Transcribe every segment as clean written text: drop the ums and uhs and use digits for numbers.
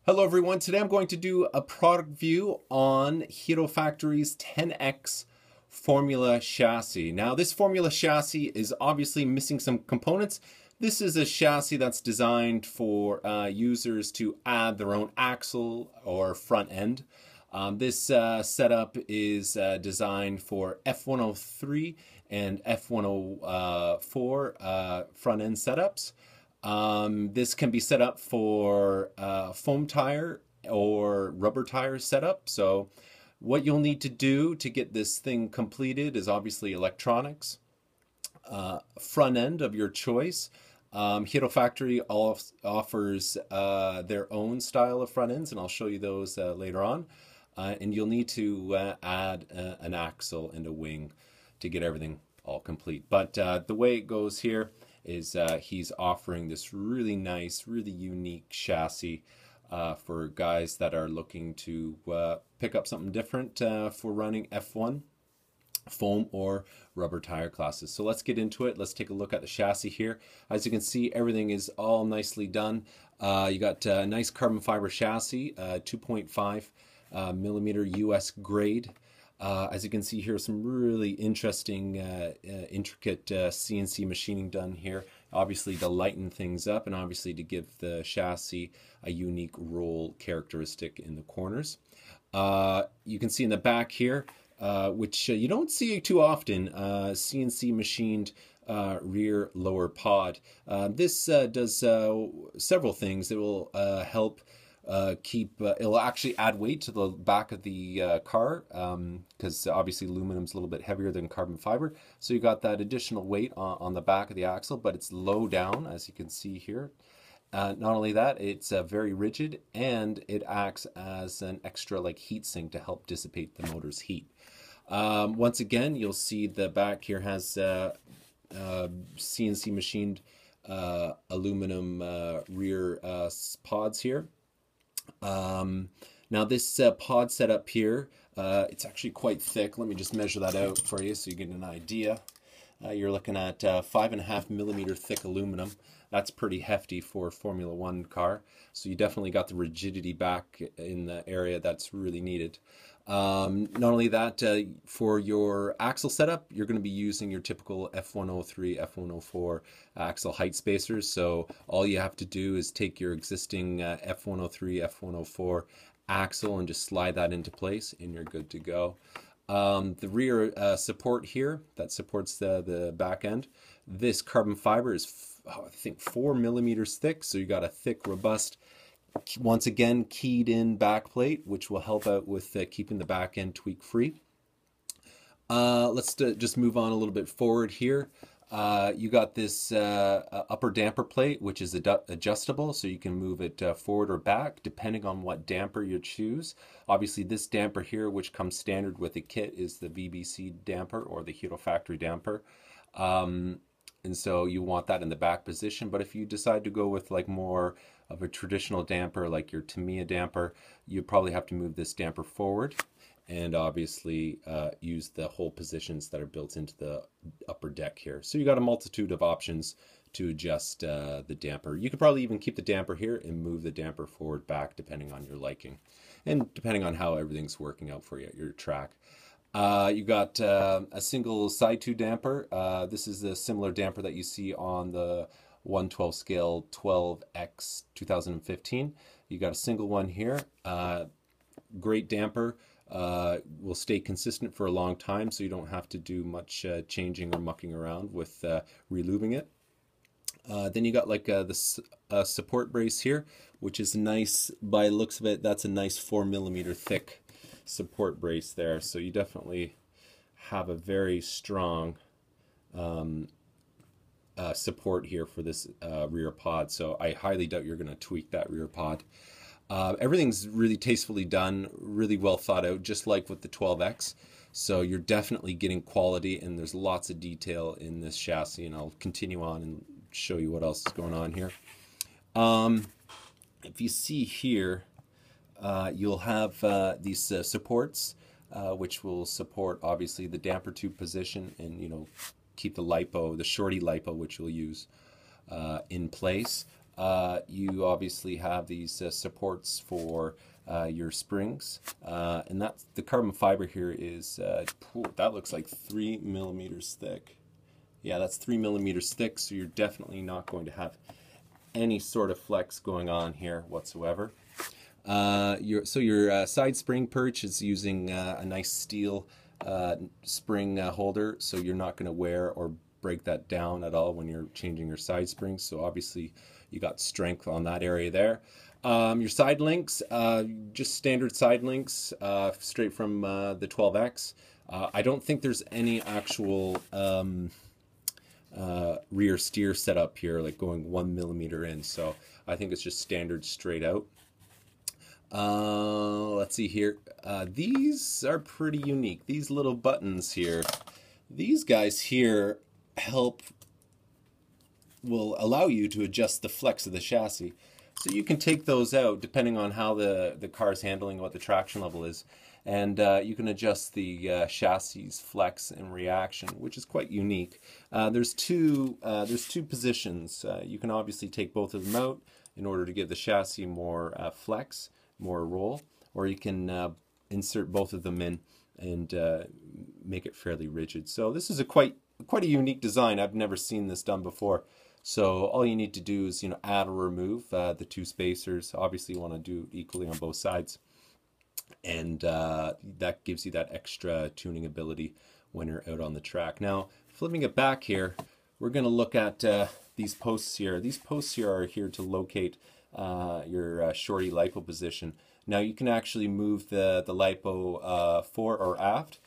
Hello everyone, today I'm going to do a product view on HiroFactory's 10X Formula chassis. Now this Formula chassis is obviously missing some components. This is a chassis that's designed for users to add their own axle or front end. This setup is designed for F103 and F104 front end setups. This can be set up for foam tire or rubber tire setup. So what you'll need to do to get this thing completed is obviously electronics, front end of your choice. HiroFactory offers their own style of front ends, and I'll show you those later on. And you'll need to add an axle and a wing to get everything all complete. But the way it goes here is he's offering this really nice, really unique chassis for guys that are looking to pick up something different for running F1, foam or rubber tire classes. So let's get into it. Let's take a look at the chassis here. As you can see, everything is all nicely done. You got a nice carbon fiber chassis, 2.5 millimeter US grade. As you can see here, some really interesting, intricate CNC machining done here, obviously to lighten things up and obviously to give the chassis a unique roll characteristic in the corners. You can see in the back here, which you don't see too often, CNC machined rear lower pod. This does several things. It will help it'll actually add weight to the back of the car, because obviously aluminum's a little bit heavier than carbon fiber, so you got that additional weight on the back of the axle, but it's low down, as you can see here. Not only that, it's very rigid, and it acts as an extra like heat sink to help dissipate the motor's heat. Once again, you'll see the back here has CNC machined aluminum rear pods here. Now this pod setup here, it's actually quite thick. Let me just measure that out for you so you get an idea. You're looking at 5.5 millimeter thick aluminum. That's pretty hefty for a Formula One car. So you definitely got the rigidity back in the area that's really needed. Not only that, for your axle setup, you're going to be using your typical F103, F104 axle height spacers. So all you have to do is take your existing F103, F104 axle and just slide that into place and you're good to go. The rear support here that supports the back end, this carbon fiber is I think 4 millimeters thick, so you got a thick, robust, once again keyed in back plate, which will help out with keeping the back end tweak free. Let's just move on a little bit forward here. You got this upper damper plate, which is adjustable, so you can move it forward or back depending on what damper you choose. Obviously this damper here, which comes standard with the kit, is the VBC damper or the HiroFactory damper. And so you want that in the back position, but if you decide to go with like more of a traditional damper like your Tamiya damper, you probably have to move this damper forward and obviously use the hole positions that are built into the upper deck here. So you got a multitude of options to adjust the damper. You could probably even keep the damper here and move the damper forward back depending on your liking and depending on how everything's working out for you at your track. You got a single side tube damper. This is a similar damper that you see on the 1/12 scale 12X 2015. You got a single one here. Great damper. Will stay consistent for a long time, so you don't have to do much changing or mucking around with relubing it. Then you got like this support brace here, which is nice. By the looks of it, that's a nice 4 millimeter thick support brace there, so you definitely have a very strong support here for this rear pod, so I highly doubt you're going to tweak that rear pod. Everything's really tastefully done, really well thought out, just like with the 12X, so you're definitely getting quality, and there's lots of detail in this chassis, and I'll continue on and show you what else is going on here. If you see here, you'll have these supports, which will support obviously the damper tube position and keep the LiPo, the shorty LiPo, which you'll use in place. you obviously have these supports for your springs, and that's the carbon fiber here is that looks like 3 millimeters thick. Yeah, that's 3 millimeters thick, so you're definitely not going to have any sort of flex going on here whatsoever. Your side spring perch is using a nice steel spring holder, so you're not going to wear or break that down at all when you're changing your side springs. So obviously you got strength on that area there. Your side links, just standard side links, straight from the 12X. I don't think there's any actual rear steer setup here, like going 1 millimeter in. So I think it's just standard straight out. Let's see here. These are pretty unique. These little buttons here, these guys here will allow you to adjust the flex of the chassis. So you can take those out depending on how the car is handling, what the traction level is, and you can adjust the chassis flex and reaction, which is quite unique. There's two positions. You can obviously take both of them out in order to give the chassis more flex, more roll, or you can insert both of them in and make it fairly rigid. So this is quite a unique design. I've never seen this done before. So all you need to do is add or remove the two spacers. Obviously you want to do equally on both sides, and that gives you that extra tuning ability when you're out on the track. Now flipping it back here, we're going to look at these posts here. These posts here are here to locate your shorty LiPo position. Now you can actually move the LiPo fore or aft,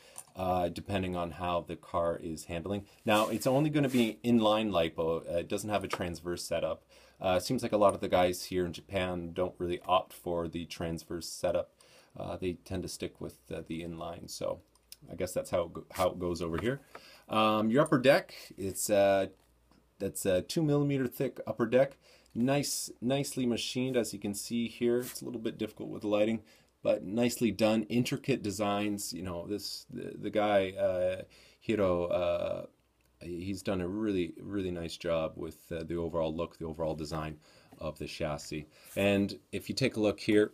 depending on how the car is handling. Now it's only going to be inline LiPo. It doesn't have a transverse setup. It seems like a lot of the guys here in Japan don't really opt for the transverse setup. They tend to stick with the inline. So I guess that's how it goes over here. Your upper deck, that's a 2 millimeter thick upper deck. Nicely machined, as you can see here. It's a little bit difficult with lighting, but nicely done. Intricate designs. The guy Hiro, he's done a really nice job with the overall look, the overall design of the chassis. And if you take a look here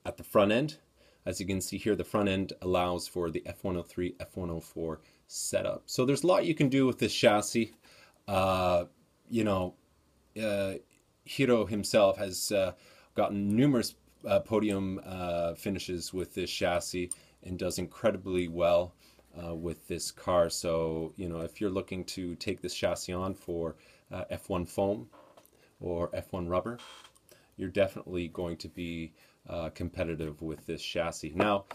at the front end, as you can see here, the front end allows for the F103, F104 setup. So there's a lot you can do with this chassis. Hiro himself has gotten numerous podium finishes with this chassis and does incredibly well with this car. So if you're looking to take this chassis on for F1 foam or F1 rubber, you're definitely going to be competitive with this chassis. Now,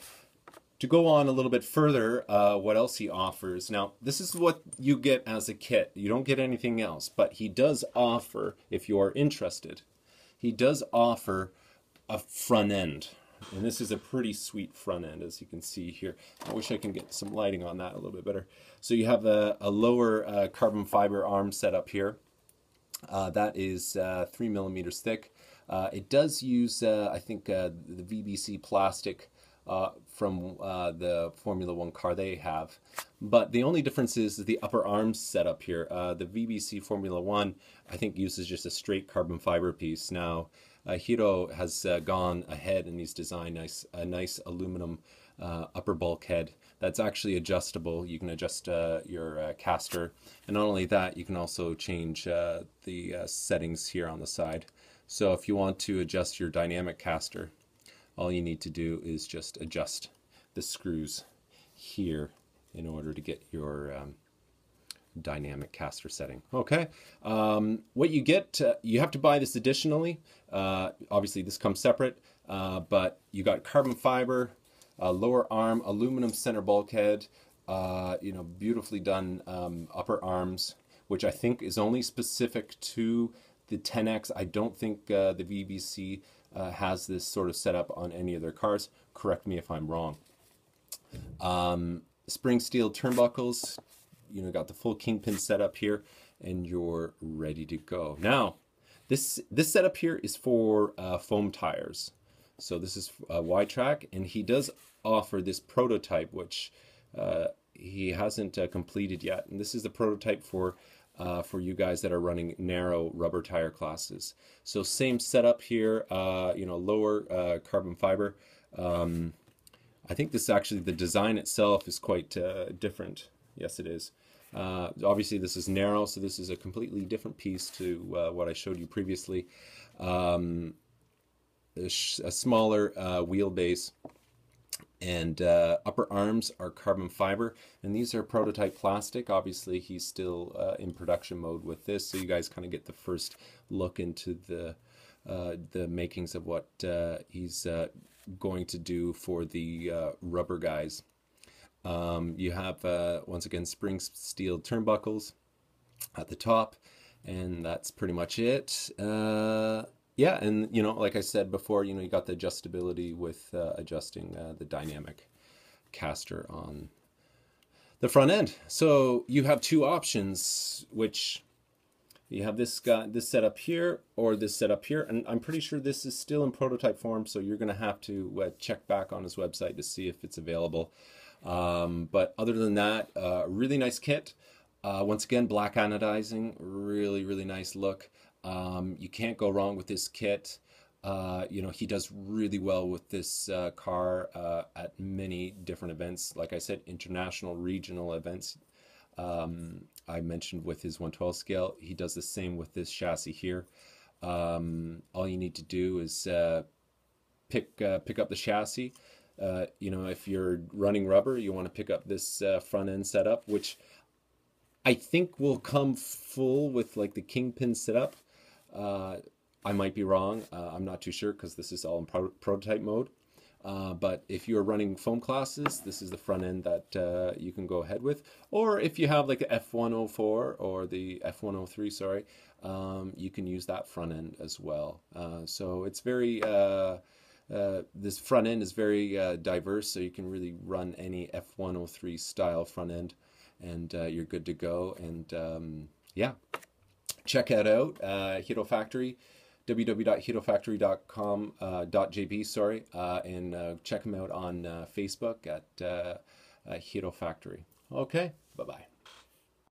to go on a little bit further, what else he offers. Now, this is what you get as a kit. You don't get anything else, but he does offer, if you are interested, he does offer a front end. And this is a pretty sweet front end, as you can see here. I wish I can get some lighting on that a little bit better. So you have a lower carbon fiber arm set up here. That is 3 millimeters thick. It does use, I think, the VBC plastic from the Formula 1 car they have. But the only difference is the upper arms setup here. The VBC Formula 1, I think, uses just a straight carbon fiber piece. Now, Hiro has gone ahead and he's designed a nice aluminum upper bulkhead that's actually adjustable. You can adjust your caster. And not only that, you can also change the settings here on the side. So if you want to adjust your dynamic caster, all you need to do is just adjust the screws here in order to get your dynamic caster setting. Okay, what you get, you have to buy this additionally. Obviously this comes separate, but you got carbon fiber, lower arm, aluminum center bulkhead, beautifully done upper arms, which I think is only specific to the 10X. I don't think the VBC has this sort of setup on any of their cars. Correct me if I'm wrong. Spring steel turnbuckles, got the full kingpin setup here, and you're ready to go. Now, this setup here is for foam tires. So this is wide track, and he does offer this prototype, which he hasn't completed yet. And this is the prototype for for you guys that are running narrow rubber tire classes. So same setup here, you know, lower carbon fiber. I think this actually, the design itself is quite different. Yes, it is. Obviously, this is narrow, so this is a completely different piece to what I showed you previously. A smaller wheelbase, and upper arms are carbon fiber, and these are prototype plastic. Obviously, he's still in production mode with this, so you guys kind of get the first look into the makings of what he's going to do for the rubber guys. You have, once again, spring steel turnbuckles at the top, and that's pretty much it. Yeah, and you know, like I said before, you know, you got the adjustability with adjusting the dynamic caster on the front end. So you have two options, which you have this setup here or this setup here, and I'm pretty sure this is still in prototype form, so you're going to have to check back on his website to see if it's available. But other than that, really nice kit. Once again, black anodizing, really nice look. You can't go wrong with this kit. You know, he does really well with this car at many different events. Like I said, international, regional events. I mentioned with his 112 scale, he does the same with this chassis here. All you need to do is pick up the chassis. You know, if you're running rubber, you want to pick up this front end setup, which I think will come full with like the kingpin setup. I might be wrong. I'm not too sure because this is all in prototype mode. But if you're running foam classes, this is the front end that you can go ahead with. Or if you have like the F104 or the F103, sorry, you can use that front end as well. So it's very, this front end is very diverse, so you can really run any F103 style front end, and you're good to go. And yeah, check it out, HiroFactory, www.hirofactory.com.jb, sorry, and check them out on Facebook at HiroFactory. Okay, bye-bye.